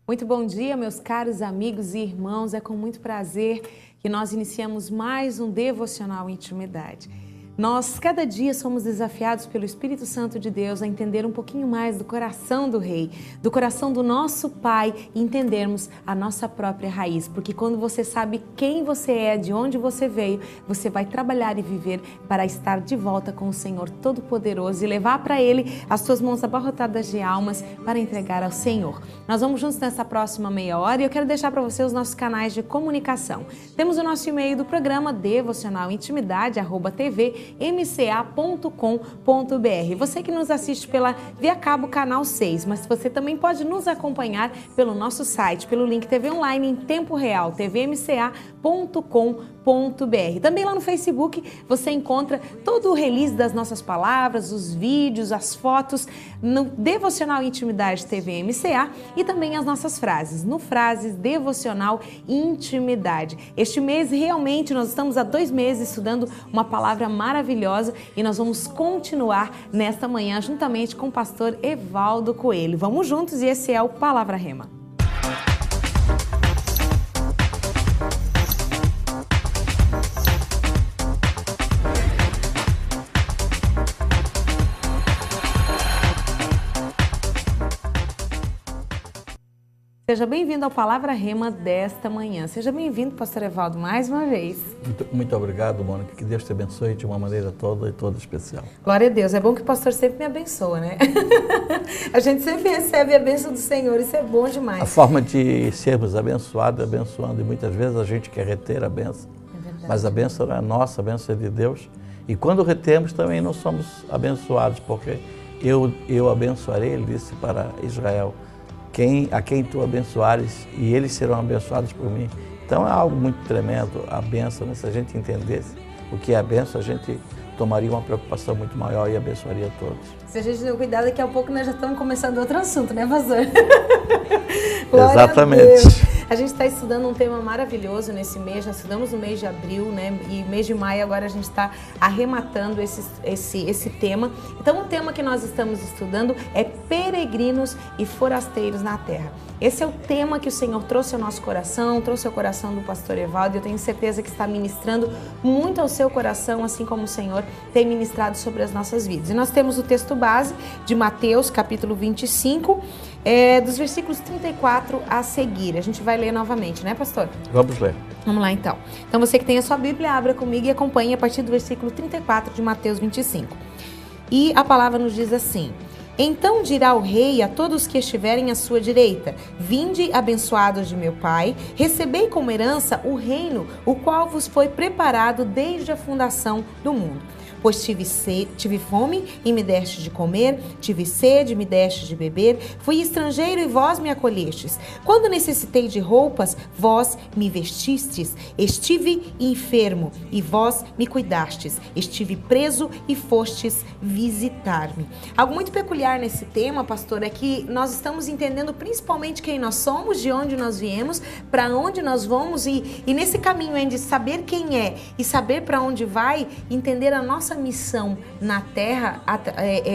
Muito bom dia, meus caros amigos e irmãos. É com muito prazer que nós iniciamos mais um Devocional Intimidade. Nós, cada dia, somos desafiados pelo Espírito Santo de Deus a entender um pouquinho mais do coração do Rei, do coração do nosso Pai e entendermos a nossa própria raiz. Porque quando você sabe quem você é, de onde você veio, você vai trabalhar e viver para estar de volta com o Senhor Todo-Poderoso e levar para Ele as suas mãos abarrotadas de almas para entregar ao Senhor. Nós vamos juntos nessa próxima meia hora e eu quero deixar para você os nossos canais de comunicação. Temos o nosso e-mail do programa devocionalintimidade@tvmca.com.br. Você que nos assiste pela Via Cabo Canal 6, mas você também pode nos acompanhar pelo nosso site, pelo link TV Online em tempo real, tvmca.com.br. Também lá no Facebook você encontra todo o release das nossas palavras, os vídeos, as fotos no Devocional Intimidade TVMCA e também as nossas frases, no Frases Devocional Intimidade. Este mês realmente nós estamos há 2 meses estudando uma palavra maravilhosa e nós vamos continuar nesta manhã juntamente com o pastor Evaldo Coelho. Vamos juntos e esse é o Palavra Rema. Seja bem-vindo ao Palavra Rema desta manhã. Seja bem-vindo, pastor Evaldo, mais uma vez. Muito obrigado, Mônica. Que Deus te abençoe de uma maneira toda especial. Glória a Deus. É bom que o pastor sempre me abençoa, né? A gente sempre recebe a bênção do Senhor, isso é bom demais. A forma de sermos abençoados é abençoando, e muitas vezes a gente quer reter a bênção. É verdade. Mas a bênção não é nossa, a bênção é de Deus. E quando retemos também não somos abençoados, porque eu abençoarei, ele disse para Israel, a quem tu abençoares, e eles serão abençoados por mim. Então é algo muito tremendo a bênção, né? Se a gente entendesse o que é a bênção, a gente tomaria uma preocupação muito maior e abençoaria todos. Se a gente não cuidar, daqui a pouco nós já estamos começando outro assunto, né, pastor? Exatamente. A gente está estudando um tema maravilhoso nesse mês, nós estudamos no mês de abril, né? E mês de maio agora a gente está arrematando esse tema. Então o tema que nós estamos estudando é peregrinos e forasteiros na terra. Esse é o tema que o Senhor trouxe ao nosso coração, trouxe ao coração do pastor Evaldo, e eu tenho certeza que está ministrando muito ao seu coração, assim como o Senhor tem ministrado sobre as nossas vidas. E nós temos o texto base de Mateus, capítulo 25, dos versículos 34 a seguir. A gente vai ler novamente, né, pastor? Vamos ler. Vamos lá, então. Então, você que tem a sua Bíblia, abra comigo e acompanhe a partir do versículo 34 de Mateus 25. E a palavra nos diz assim: Então dirá o rei a todos que estiverem à sua direita: Vinde, abençoados de meu Pai, recebei como herança o reino, o qual vos foi preparado desde a fundação do mundo. Pois tive fome e me deste de comer, tive sede e me deste de beber, fui estrangeiro e vós me acolhestes. Quando necessitei de roupas, vós me vestistes. Estive enfermo e vós me cuidastes. Estive preso e fostes visitar-me. Algo muito peculiar nesse tema, pastor, é que nós estamos entendendo principalmente quem nós somos, de onde nós viemos, para onde nós vamos e nesse caminho de saber quem é e saber para onde vai, entender a nossa missão na terra,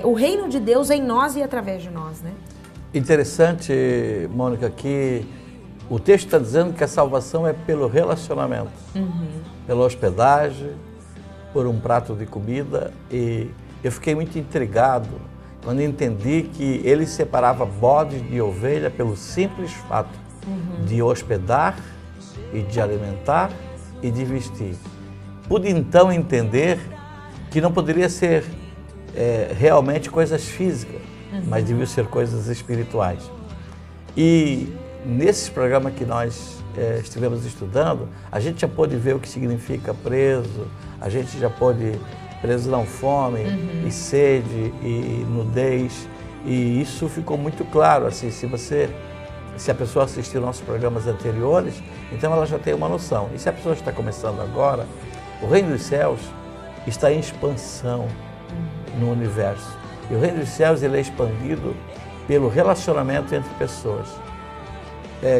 o reino de Deus em nós e através de nós, né? Interessante, Mônica, que o texto está dizendo que a salvação é pelo relacionamento, pela hospedagem, por um prato de comida, e eu fiquei muito intrigado quando entendi que ele separava bode de ovelha pelo simples fato de hospedar e de alimentar e de vestir. Pude então entender que não poderia ser realmente coisas físicas, mas deviam ser coisas espirituais. E nesses programas que nós estivemos estudando, a gente já pôde ver o que significa preso, a gente já pôde preso não fome, e sede, e nudez, e isso ficou muito claro. Assim, se a pessoa assistir nossos programas anteriores, então ela já tem uma noção. E se a pessoa está começando agora, o reino dos céus está em expansão no universo. E o reino dos céus ele é expandido pelo relacionamento entre pessoas.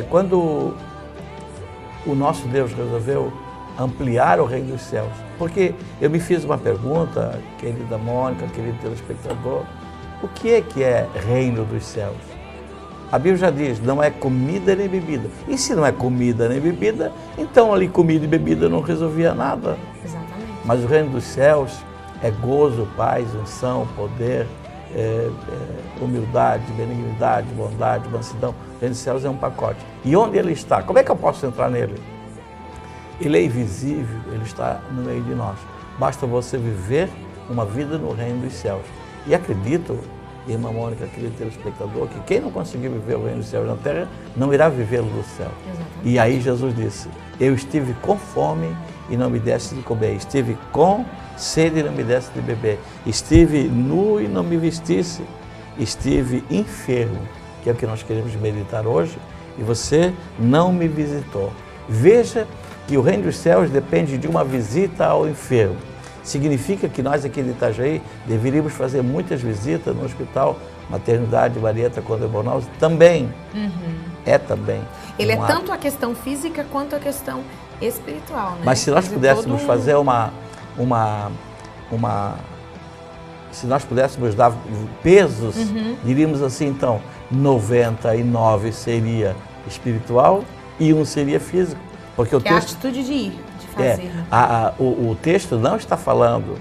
Quando o nosso Deus resolveu ampliar o reino dos céus, porque eu me fiz uma pergunta, querida Mônica, querido telespectador, o que é reino dos céus? A Bíblia já diz, não é comida nem bebida. E se não é comida nem bebida, então ali comida e bebida não resolvia nada. Exatamente. Mas o reino dos céus é gozo, paz, unção, poder, humildade, benignidade, bondade, mansidão. O reino dos céus é um pacote. E onde ele está? Como é que eu posso entrar nele? Ele é invisível, ele está no meio de nós. Basta você viver uma vida no reino dos céus. E acredito, irmã Mônica, querido telespectador, que quem não conseguir viver o reino dos céus na terra, não irá vivê-lo no céu. Exatamente. E aí Jesus disse, eu estive com fome e não me deste de comer, estive com sede e não me deste de beber, estive nu e não me vestisse, estive enfermo, que é o que nós queremos meditar hoje, e você não me visitou. Veja que o reino dos céus depende de uma visita ao enfermo. Significa que nós aqui de Itajaí deveríamos fazer muitas visitas no hospital Maternidade Marieta Conde Bornhaus também. É também. Ele é tanto a questão física quanto a questão espiritual, né? Mas se nós pudéssemos fazer se nós pudéssemos dar pesos, diríamos assim, então, 99 seria espiritual e 1 seria físico. Porque o texto, é a atitude de ir, de fazer. O texto não está falando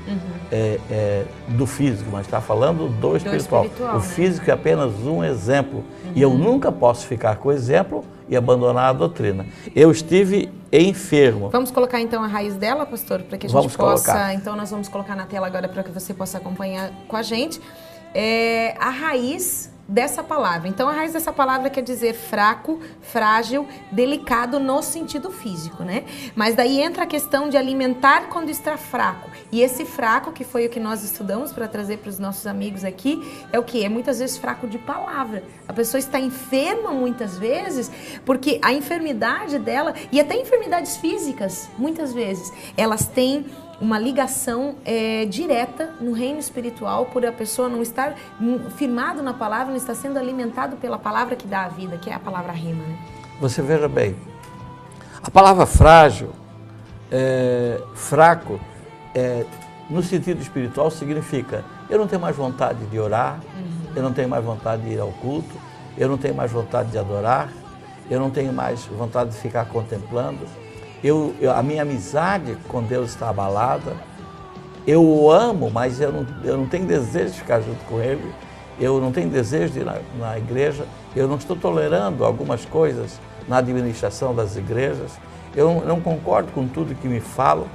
do físico, mas está falando do espiritual. O físico é apenas um exemplo. E eu nunca posso ficar com o exemplo e abandonar a doutrina. Eu estive enfermo. Vamos colocar então a raiz dela, pastor, para que a gente possa... Então nós vamos colocar na tela agora para que você possa acompanhar com a gente. A raiz dessa palavra. Então, a raiz dessa palavra quer dizer fraco, frágil, delicado no sentido físico, né? Mas daí entra a questão de alimentar quando está fraco. E esse fraco, que foi o que nós estudamos para trazer para os nossos amigos aqui, é o quê? É muitas vezes fraco de palavra. A pessoa está enferma muitas vezes, porque a enfermidade dela, e até enfermidades físicas, muitas vezes, elas têm uma ligação direta no reino espiritual, por a pessoa não estar firmado na palavra, não estar sendo alimentado pela palavra que dá a vida, que é a palavra rema, né? Você veja bem, a palavra frágil, fraco, no sentido espiritual significa eu não tenho mais vontade de orar, eu não tenho mais vontade de ir ao culto, eu não tenho mais vontade de adorar, eu não tenho mais vontade de ficar contemplando, a minha amizade com Deus está abalada, eu o amo, mas eu não tenho desejo de ficar junto com Ele, eu não tenho desejo de ir na igreja, eu não estou tolerando algumas coisas na administração das igrejas, eu não concordo com tudo que me falam,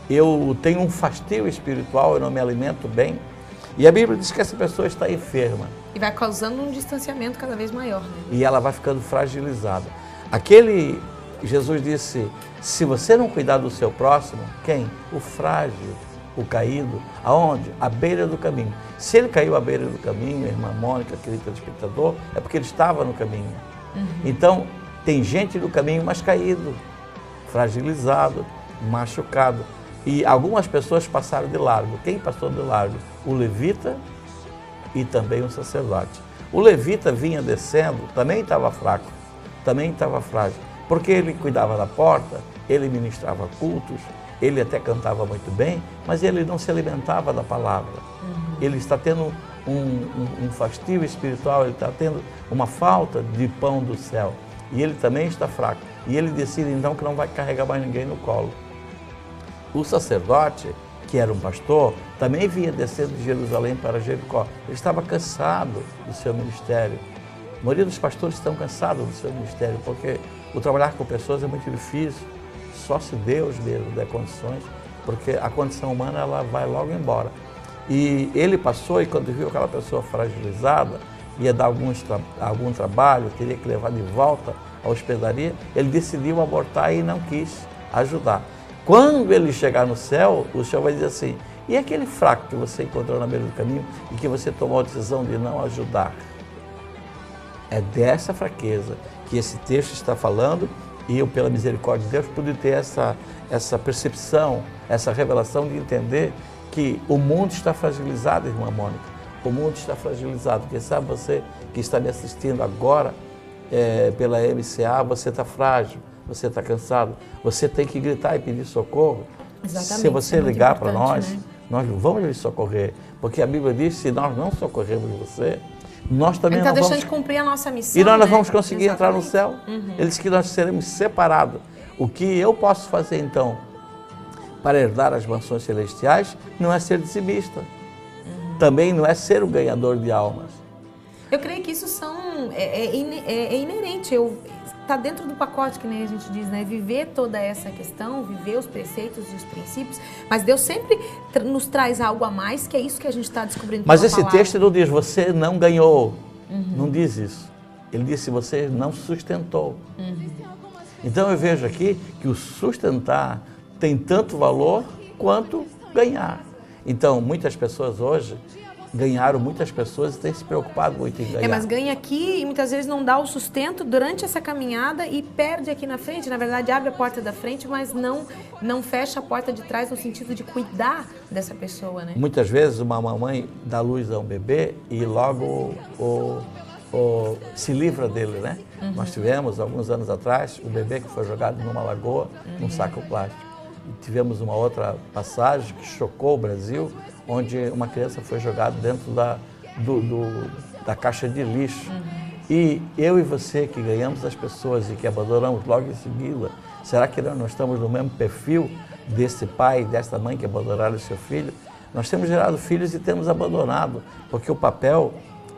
eu tenho um fastio espiritual, eu não me alimento bem, e a Bíblia diz que essa pessoa está enferma. E vai causando um distanciamento cada vez maior, né? E ela vai ficando fragilizada. Jesus disse, se você não cuidar do seu próximo, quem? O frágil, o caído. Aonde? À beira do caminho. Se ele caiu à beira do caminho, irmã Mônica, querido telespectador, é porque ele estava no caminho. Então, tem gente no caminho, mas caído, fragilizado, machucado. E algumas pessoas passaram de largo. Quem passou de largo? O levita e também o sacerdote. O levita vinha descendo, também estava fraco, também estava frágil. Porque ele cuidava da porta, ele ministrava cultos, ele até cantava muito bem, mas ele não se alimentava da palavra. Ele está tendo um fastio espiritual, ele está tendo uma falta de pão do céu. E ele também está fraco. E ele decide então que não vai carregar mais ninguém no colo. O sacerdote, que era um pastor, também vinha descendo de Jerusalém para Jericó. Ele estava cansado do seu ministério. A maioria dos pastores estão cansados do seu ministério, porque o trabalhar com pessoas é muito difícil, só se Deus mesmo der condições, porque a condição humana ela vai logo embora. E ele passou e quando viu aquela pessoa fragilizada, ia dar algum trabalho, teria que levar de volta à hospedaria, ele decidiu abortar e não quis ajudar. Quando ele chegar no céu, o Senhor vai dizer assim, e aquele fraco que você encontrou na beira do caminho e que você tomou a decisão de não ajudar? É dessa fraqueza que esse texto está falando e eu, pela misericórdia de Deus, pude ter essa percepção, essa revelação de entender que o mundo está fragilizado, irmã Mônica. O mundo está fragilizado. Quem sabe você que está me assistindo agora pela MCA, você está frágil, você está cansado, você tem que gritar e pedir socorro. Exatamente. Se você ligar para nós, né? nós vamos lhe socorrer, porque a Bíblia diz que se nós não socorrermos você, nós também Ele está não deixando vamos... de cumprir a nossa missão. E nós não né? vamos conseguir entrar no céu. Uhum. Ele disse que nós seremos separados. O que eu posso fazer então para herdar as mansões celestiais não é ser dizimista. Também não é ser o ganhador de almas. Eu creio que isso é inerente, está dentro do pacote, que nem a gente diz, né? Viver toda essa questão, viver os preceitos e os princípios, mas Deus sempre nos traz algo a mais, que é isso que a gente está descobrindo. Mas esse texto não diz, você não ganhou, não diz isso. Ele disse, você não sustentou. Então eu vejo aqui que o sustentar tem tanto valor quanto ganhar. Então, muitas pessoas hoje ganharam, muitas pessoas têm se preocupado muito em ganhar. Mas ganha aqui e muitas vezes não dá o sustento durante essa caminhada e perde aqui na frente. Na verdade, abre a porta da frente, mas não fecha a porta de trás no sentido de cuidar dessa pessoa, né? Muitas vezes uma mamãe dá luz a um bebê e logo se livra dele, né? Nós tivemos, alguns anos atrás, um bebê que foi jogado numa lagoa, num saco plástico. E tivemos uma outra passagem que chocou o Brasil, onde uma criança foi jogada dentro da caixa de lixo. E eu e você que ganhamos as pessoas e que abandonamos logo em seguida, será que nós não estamos no mesmo perfil desse pai e dessa mãe que abandonaram o seu filho? Nós temos gerado filhos e temos abandonado, porque o papel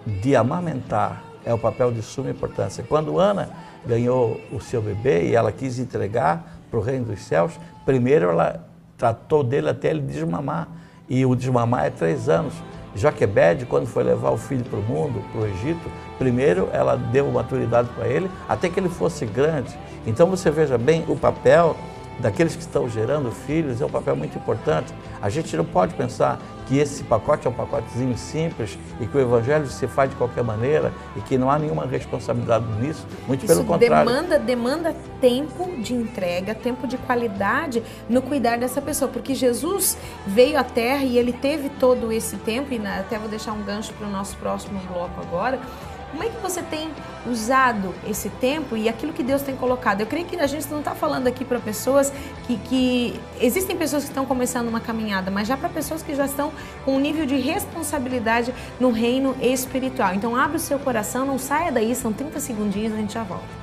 de amamentar é o papel de suma importância. Quando Ana ganhou o seu bebê e ela quis entregar para o reino dos céus, primeiro ela tratou dele até ele desmamar, e o desmamar é 3 anos. Joquebede, quando foi levar o filho para o mundo, para o Egito, primeiro ela deu maturidade para ele, até que ele fosse grande. Então você veja bem, o papel daqueles que estão gerando filhos é um papel muito importante. A gente não pode pensar que esse pacote é um pacotezinho simples e que o evangelho se faz de qualquer maneira e que não há nenhuma responsabilidade nisso, muito pelo contrário. Demanda tempo de entrega, tempo de qualidade no cuidar dessa pessoa, porque Jesus veio à Terra e ele teve todo esse tempo, e até vou deixar um gancho para o nosso próximo bloco agora. Como é que você tem usado esse tempo e aquilo que Deus tem colocado? Eu creio que a gente não está falando aqui para pessoas que... Existem pessoas que estão começando uma caminhada, mas já para pessoas que já estão com um nível de responsabilidade no reino espiritual. Então, abre o seu coração, não saia daí, são 30 segundinhos, a gente já volta.